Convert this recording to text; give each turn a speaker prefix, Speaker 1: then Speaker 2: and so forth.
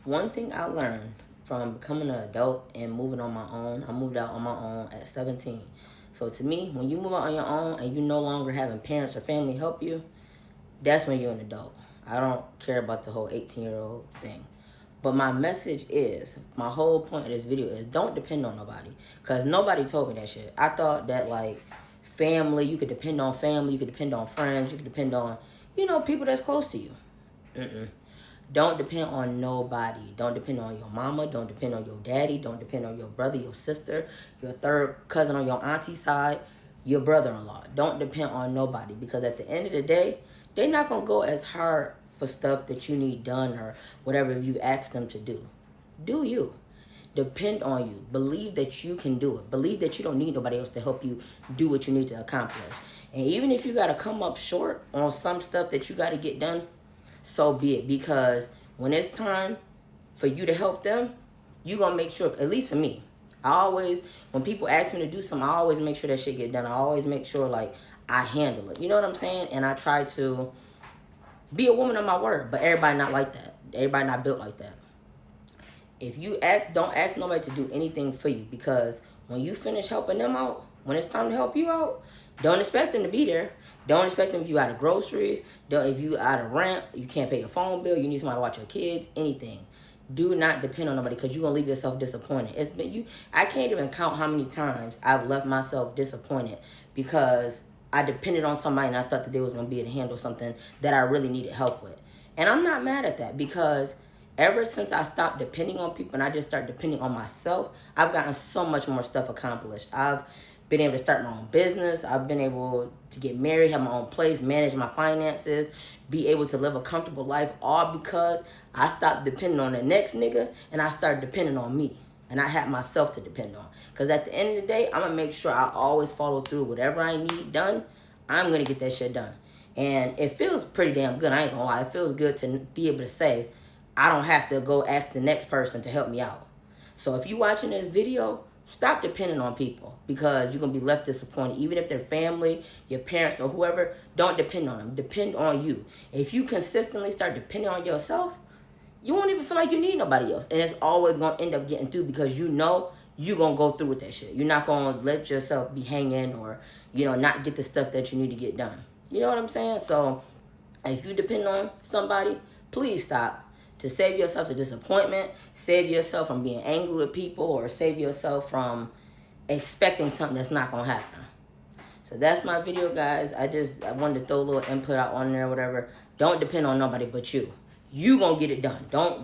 Speaker 1: One thing I learned from becoming an adult and moving on my own, I moved out on my own at 17. So to me, when you move out on your own and you no longer having parents or family help you, that's when you're an adult. I don't care about the whole 18-year-old thing. But my message is, my whole point of this video is don't depend on nobody. Because nobody told me that shit. I thought that, like, family, you could depend on family, you could depend on friends, you could depend on, people that's close to you. Mm-mm. Don't depend on nobody. Don't depend on your mama. Don't depend on your daddy. Don't depend on your brother, your sister, your third cousin on your auntie side, your brother-in-law. Don't depend on nobody, because at the end of the day, they're not going to go as hard for stuff that you need done or whatever you ask them to do. Do you. Depend on you. Believe that you can do it. Believe that you don't need nobody else to help you do what you need to accomplish. And even if you got to come up short on some stuff that you got to get done, so be it. Because when it's time for you to help them, you going to make sure, at least for me, I always, when people ask me to do something, I always make sure that shit get done. I always make sure, like, I handle it. You know what I'm saying? And I try to be a woman of my word. But everybody not like that. Everybody not built like that. If you don't ask nobody to do anything for you, because when you finish helping them out, when it's time to help you out, don't expect them to be there. Don't expect them if you out of groceries, if you out of rent, you can't pay your phone bill, you need somebody to watch your kids, anything. Do not depend on nobody, because you're going to leave yourself disappointed. I can't even count how many times I've left myself disappointed because I depended on somebody and I thought that they was going to be able to handle something that I really needed help with. And I'm not mad at that, because ever since I stopped depending on people and I just started depending on myself, I've gotten so much more stuff accomplished. I've been able to start my own business. I've been able to get married, have my own place, manage my finances, be able to live a comfortable life, all because I stopped depending on the next nigga and I started depending on me. And I had myself to depend on. Because at the end of the day, I'm going to make sure I always follow through. Whatever I need done, I'm going to get that shit done. And it feels pretty damn good. I ain't going to lie. It feels good to be able to say, I don't have to go ask the next person to help me out. So if you're watching this video, stop depending on people, because you're going to be left disappointed. Even if they're family, your parents, or whoever, don't depend on them. Depend on you. If you consistently start depending on yourself, you won't even feel like you need nobody else. And it's always going to end up getting through, because you know you're going to go through with that shit. You're not going to let yourself be hanging or, not get the stuff that you need to get done. You know what I'm saying? So if you depend on somebody, please stop. To save yourself the disappointment, save yourself from being angry with people, or save yourself from expecting something that's not going to happen. So that's my video, guys. I wanted to throw a little input out on there or whatever. Don't depend on nobody but you. You going to get it done. Don't